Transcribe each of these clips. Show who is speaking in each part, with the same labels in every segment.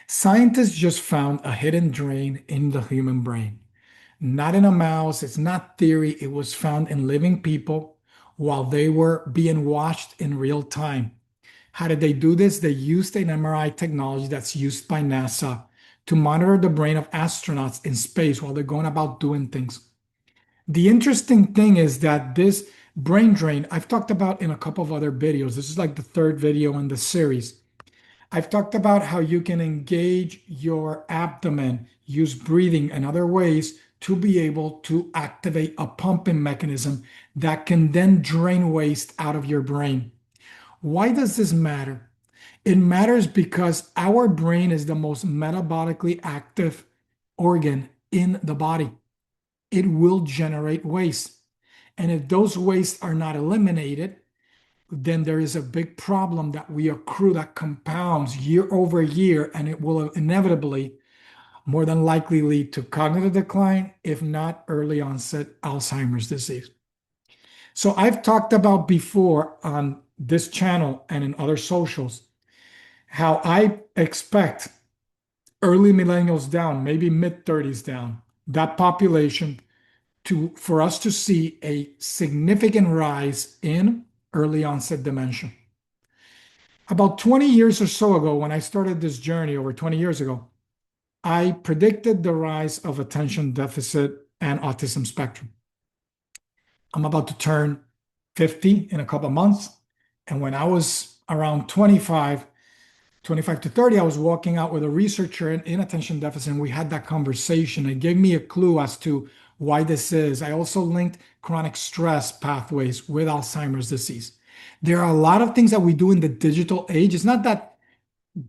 Speaker 1: Scientists just found a hidden drain in the human brain. Not in a mouse, it's not theory, it was found in living people while they were being watched in real time. How did they do this? They used an MRI technology that's used by NASA to monitor the brain of astronauts in space while they're going about doing things. The interesting thing is that this brain drain, I've talked about in a couple of other videos. This is like the third video in the series. I've talked about how you can engage your abdomen, use breathing and other ways to be able to activate a pumping mechanism that can then drain waste out of your brain. Why does this matter? It matters because our brain is the most metabolically active organ in the body. It will generate waste. And if those wastes are not eliminated, then there is a big problem that we accrue that compounds year over year, and it will inevitably, more than likely, lead to cognitive decline, if not early onset Alzheimer's disease. So I've talked about before on this channel and in other socials how I expect early millennials down, maybe mid 30s down, that population to for us to see a significant rise in early onset dementia. About 20 years or so ago, when I started this journey over 20 years ago, I predicted the rise of attention deficit and autism spectrum. I'm about to turn 50 in a couple of months. And when I was around 25 to 30, I was walking out with a researcher in attention deficit, and we had that conversation. It gave me a clue as to why this is. I also linked chronic stress pathways with Alzheimer's disease. There are a lot of things that we do in the digital age. It's not that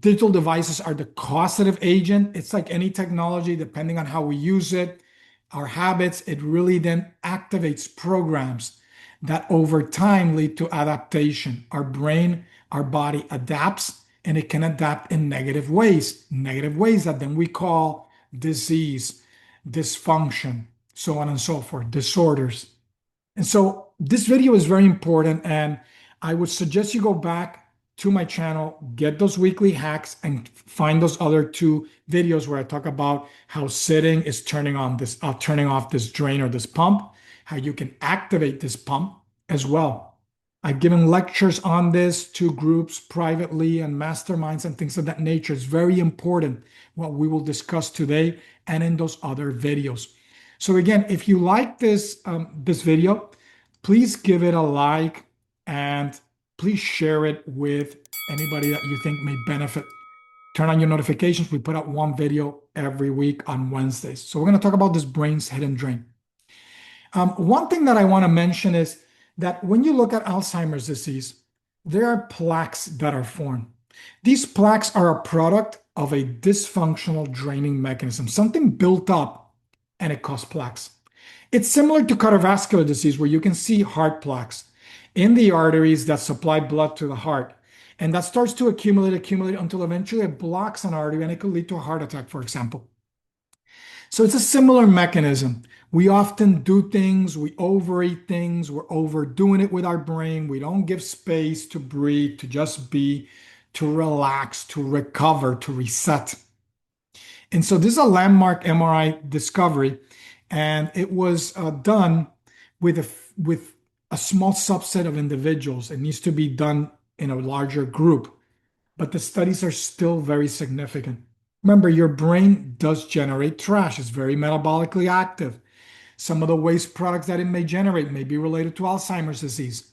Speaker 1: digital devices are the causative agent. It's like any technology, depending on how we use it, our habits, it really then activates programs that over time lead to adaptation. Our brain, our body adapts, and it can adapt in negative ways that then we call disease, dysfunction, so on and so forth, disorders. And so this video is very important, and I would suggest you go back to my channel, get those weekly hacks, and find those other two videos where I talk about how sitting is turning off this drain or this pump, how you can activate this pump as well. I've given lectures on this to groups privately and masterminds and things of that nature. It's very important what we will discuss today and in those other videos. So again, if you like this video, please give it a like and please share it with anybody that you think may benefit. Turn on your notifications. We put out one video every week on Wednesdays. So we're going to talk about this brain's hidden drain. One thing that I want to mention is that when you look at Alzheimer's disease, there are plaques that are formed. These plaques are a product of a dysfunctional draining mechanism, something built up and it caused plaques. It's similar to cardiovascular disease where you can see heart plaques in the arteries that supply blood to the heart. And that starts to accumulate until eventually it blocks an artery and it could lead to a heart attack, for example. So it's a similar mechanism. We often do things, we overeat things, we're overdoing it with our brain. We don't give space to breathe, to just be, to relax, to recover, to reset. And so this is a landmark MRI discovery, and it was done with a small subset of individuals. It needs to be done in a larger group, but the studies are still very significant. Remember, your brain does generate trash. It's very metabolically active. Some of the waste products that it may generate may be related to Alzheimer's disease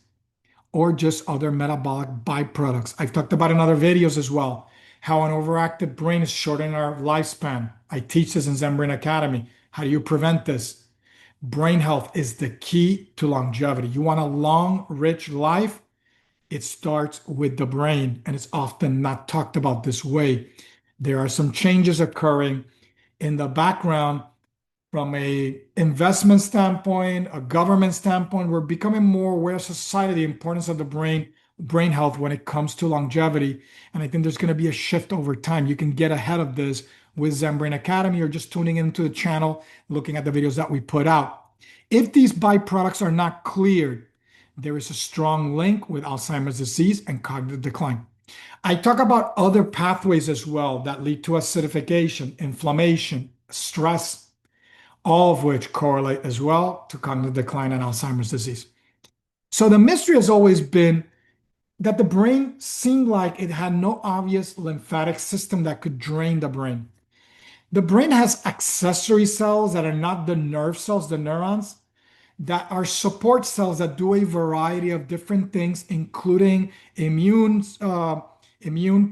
Speaker 1: or just other metabolic byproducts. I've talked about in other videos as well, how an overactive brain is shortening our lifespan. I teach this in Zen Brain Academy. How do you prevent this? Brain health is the key to longevity. You want a long, rich life? It starts with the brain, and it's often not talked about this way. There are some changes occurring in the background from a investment standpoint, a government standpoint. We're becoming more aware as a society the importance of the brain health when it comes to longevity. And I think there's going to be a shift over time. You can get ahead of this with Zen Brain Academy or just tuning into the channel, looking at the videos that we put out. If these byproducts are not cleared, there is a strong link with Alzheimer's disease and cognitive decline. I talk about other pathways as well that lead to acidification, inflammation, stress, all of which correlate as well to cognitive decline and Alzheimer's disease. So the mystery has always been that the brain seemed like it had no obvious lymphatic system that could drain the brain. The brain has accessory cells that are not the nerve cells, the neurons, that are support cells that do a variety of different things, including immune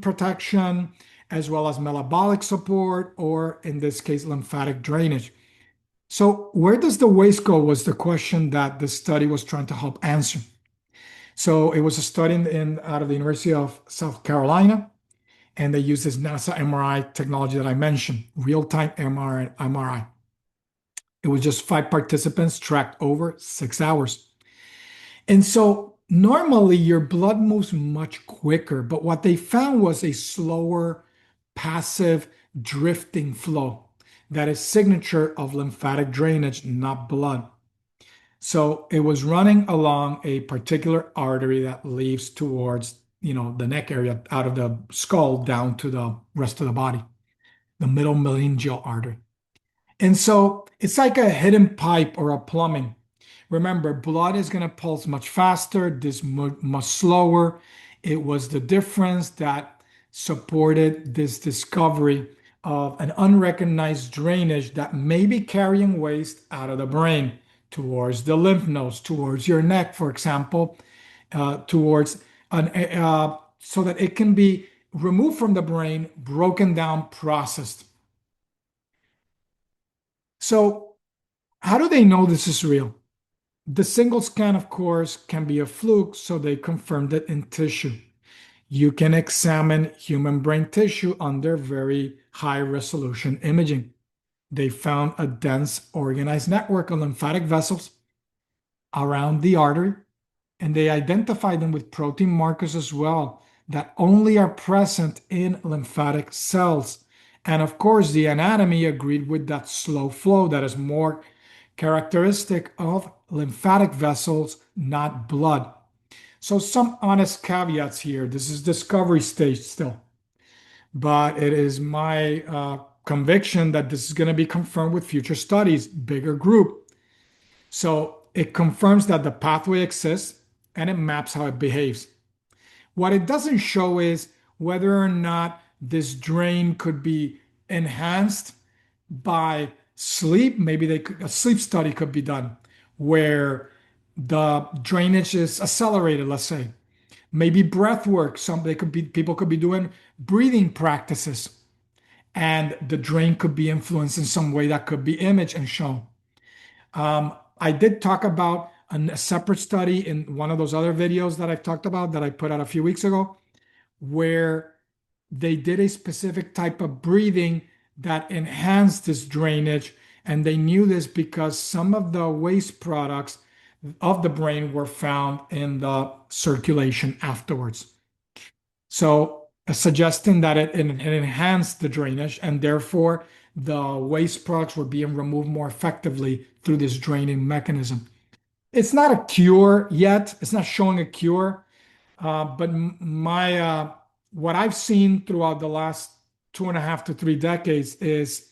Speaker 1: protection, as well as metabolic support, or in this case, lymphatic drainage. So, where does the waste go was the question that the study was trying to help answer. So, it was a study out of the University of South Carolina, and they used this NASA MRI technology that I mentioned, real-time MRI. It was just 5 participants tracked over 6 hours. And so normally your blood moves much quicker, but what they found was a slower, passive, drifting flow that is signature of lymphatic drainage, not blood. So it was running along a particular artery that leads towards, the neck area out of the skull down to the rest of the body, the middle meningeal artery. And so it's like a hidden pipe or a plumbing. Remember, blood is going to pulse much faster, this much slower. It was the difference that supported this discovery of an unrecognized drainage that may be carrying waste out of the brain towards the lymph nodes, towards your neck, for example, towards so that it can be removed from the brain, broken down, processed. So, how do they know this is real? The single scan, of course, can be a fluke, so they confirmed it in tissue. You can examine human brain tissue under very high resolution imaging. They found a dense organized network of lymphatic vessels around the artery, and they identified them with protein markers as well that only are present in lymphatic cells. And of course, the anatomy agreed with that slow flow that is more characteristic of lymphatic vessels, not blood. So, some honest caveats here. This is discovery stage still, but it is my conviction that this is going to be confirmed with future studies, bigger group. So, it confirms that the pathway exists and it maps how it behaves. What it doesn't show is whether or not this drain could be enhanced by sleep. Maybe a sleep study could be done where the drainage is accelerated, let's say. Maybe breath work. People could be doing breathing practices, and the drain could be influenced in some way that could be imaged and shown. I did talk about a separate study in one of those other videos that I've talked about that I put out a few weeks ago, where they did a specific type of breathing that enhanced this drainage. And they knew this because some of the waste products of the brain were found in the circulation afterwards. So, suggesting that it enhanced the drainage and therefore the waste products were being removed more effectively through this draining mechanism. It's not a cure yet. It's not showing a cure, but my what I've seen throughout the last 2.5 to 3 decades is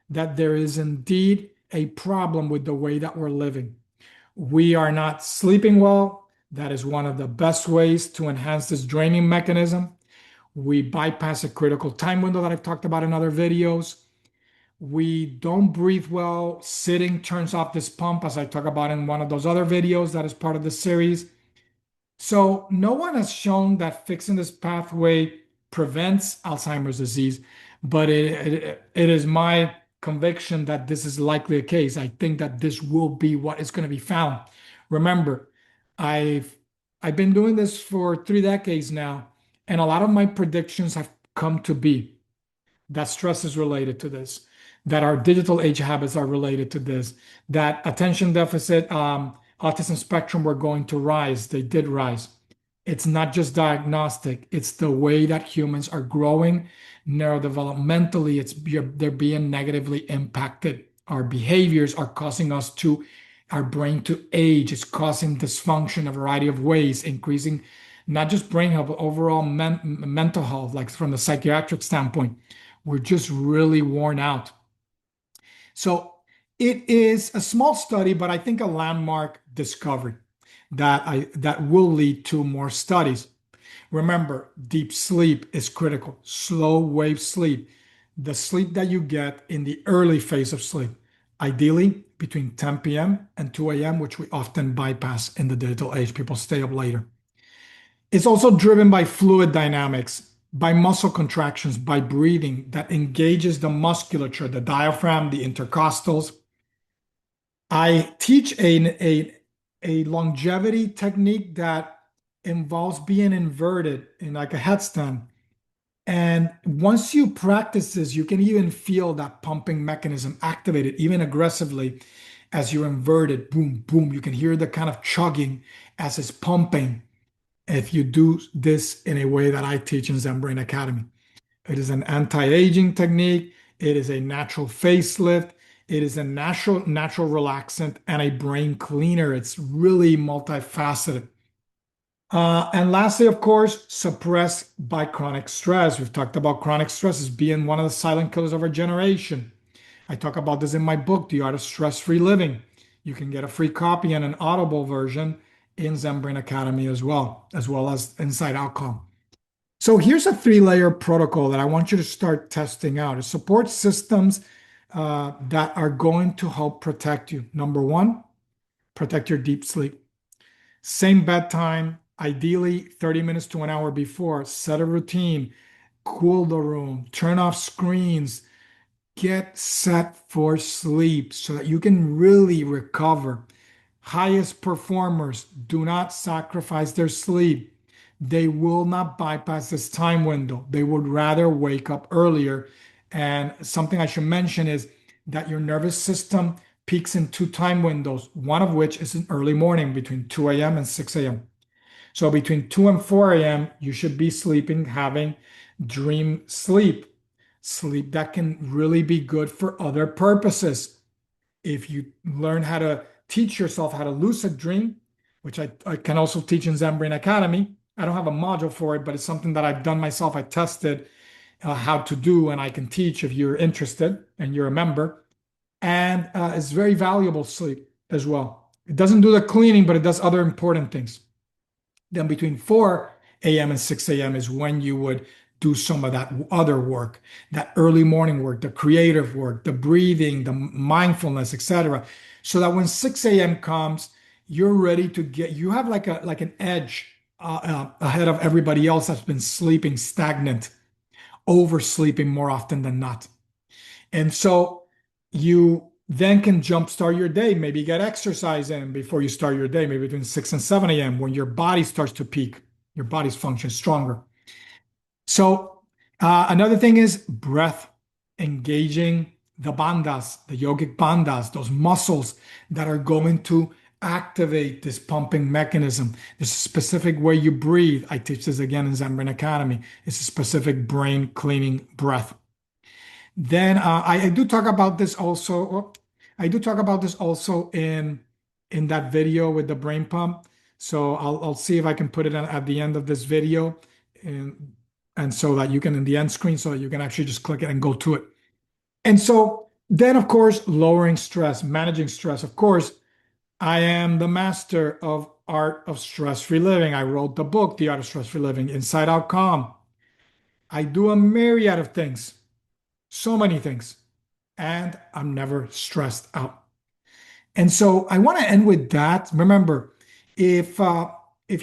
Speaker 1: that there is indeed a problem with the way that we're living. We are not sleeping well. That is one of the best ways to enhance this draining mechanism. We bypass a critical time window that I've talked about in other videos. We don't breathe well. Sitting turns off this pump, as I talk about in one of those other videos that is part of the series. So, no one has shown that fixing this pathway prevents Alzheimer's disease, but it is my conviction that this is likely a case. I think that this will be what is going to be found. Remember, I've I've been doing this for 3 decades now, and a lot of my predictions have come to be that stress is related to this, that our digital age habits are related to this, that attention deficit, autism spectrum were going to rise. They did rise. It's not just diagnostic, it's the way that humans are growing neurodevelopmentally. They're being negatively impacted. Our behaviors are causing our brain to age. It's causing dysfunction a variety of ways, increasing not just brain health, but overall mental health, like from the psychiatric standpoint. We're just really worn out. So it is a small study, but I think a landmark discovery that will lead to more studies. Remember, deep sleep is critical. Slow wave sleep, the sleep that you get in the early phase of sleep, ideally between 10 p.m. and 2 a.m., which we often bypass in the digital age. People stay up later. It's also driven by fluid dynamics, by muscle contractions, by breathing that engages the musculature, the diaphragm, the intercostals. I teach a longevity technique that involves being inverted in like a headstand. And once you practice this, you can even feel that pumping mechanism activated, even aggressively, as you're inverted. Boom, boom. You can hear the kind of chugging as it's pumping if you do this in a way that I teach in Zen Brain Academy. It is an anti-aging technique. It is a natural facelift. It is a natural relaxant and a brain cleaner. It's really multifaceted. And lastly, of course, suppressed by chronic stress. We've talked about chronic stress as being one of the silent killers of our generation. I talk about this in my book, The Art of Stress-Free Living. You can get a free copy and an Audible version in Zen Brain Academy as well as Inside Outcome. So here's a three-layer protocol that I want you to start testing out. It supports systems that are going to help protect you. Number one, protect your deep sleep. Same bedtime, ideally 30 minutes to an hour before. Set a routine, cool the room, turn off screens, get set for sleep so that you can really recover. Highest performers do not sacrifice their sleep. They will not bypass this time window. They would rather wake up earlier. And something I should mention is that your nervous system peaks in two time windows, one of which is in early morning between 2 a.m. and 6 a.m. So between 2 and 4 a.m., you should be sleeping, having dream sleep, sleep that can really be good for other purposes. If you learn how to teach yourself how to lucid dream, which I can also teach in Zen Brain Academy. I don't have a module for it, but it's something that I've done myself. I tested how to do, and I can teach if you're interested and you're a member. And it's very valuable sleep as well. It doesn't do the cleaning, but it does other important things. Then between 4 a.m. and 6 a.m. is when you would do some of that other work, that early morning work, the creative work, the breathing, the mindfulness, etc. So that when 6 a.m. comes, you're ready to you have like an edge ahead of everybody else that's been sleeping stagnant, oversleeping more often than not. And so you then can jumpstart your day, maybe get exercise in before you start your day, maybe between 6 and 7 a.m. when your body starts to peak, your body's function stronger. So another thing is breath, engaging the bandhas, the yogic bandhas, those muscles that are going to activate this pumping mechanism. There's a specific way you breathe. I teach this again in Zen Brain Academy. It's a specific brain cleaning breath. Then I do talk about this also. I do talk about this also in that video with the brain pump. So I'll see if I can put it at the end of this video, and so that you can in the end screen, so that you can actually just click it and go to it. And so then, of course, lowering stress, managing stress. Of course, I am the master of art of stress-free living. I wrote the book, The Art of Stress-Free Living, Inside Out Calm. I do a myriad of things. So many things. And I'm never stressed out. And so I want to end with that. Remember, if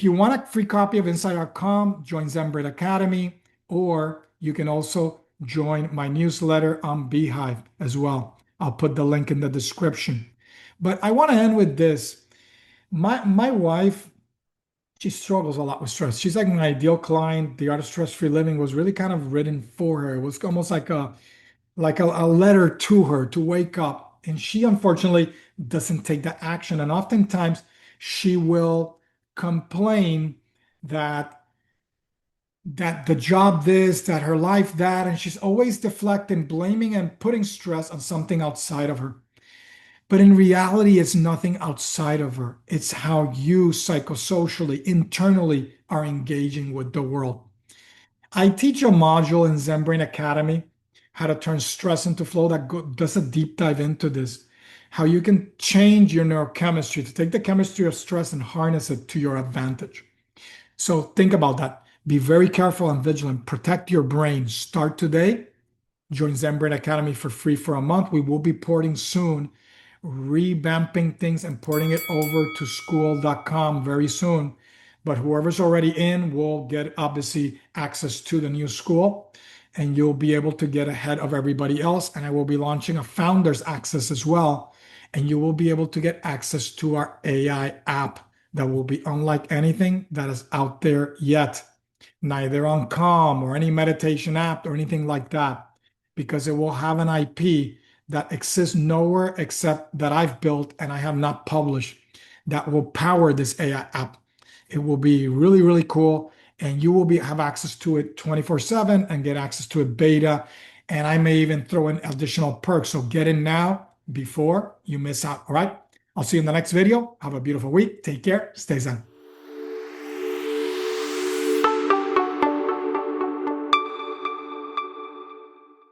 Speaker 1: you want a free copy of Inside.com, join Zen Brain Academy, or you can also join my newsletter on Beehive as well. I'll put the link in the description. But I want to end with this. My wife, she struggles a lot with stress. She's like my ideal client. The Art of Stress-Free Living was really kind of written for her. It was almost like a letter to her to wake up. And she unfortunately doesn't take that action. And oftentimes she will complain that the job this, that her life that, and she's always deflecting, blaming, and putting stress on something outside of her. But in reality, it's nothing outside of her. It's how you psychosocially, internally are engaging with the world. I teach a module in ZenBrain Academy, how to turn stress into flow, that does a deep dive into this. How you can change your neurochemistry to take the chemistry of stress and harness it to your advantage. So think about that. Be very careful and vigilant. Protect your brain. Start today. Join ZenBrain Academy for free for a month. We will be porting soon, revamping things and porting it over to school.com very soon. But whoever's already in will get obviously access to the new school, and you'll be able to get ahead of everybody else. And I will be launching a founder's access as well. And you will be able to get access to our AI app that will be unlike anything that is out there yet, neither on Calm or any meditation app or anything like that, because it will have an IP that exists nowhere except that I've built and I have not published, that will power this AI app. It will be really, really cool. And you will have access to it 24/7 and get access to it beta. And I may even throw in additional perks. So get in now before you miss out. All right. I'll see you in the next video. Have a beautiful week. Take care. Stay zen.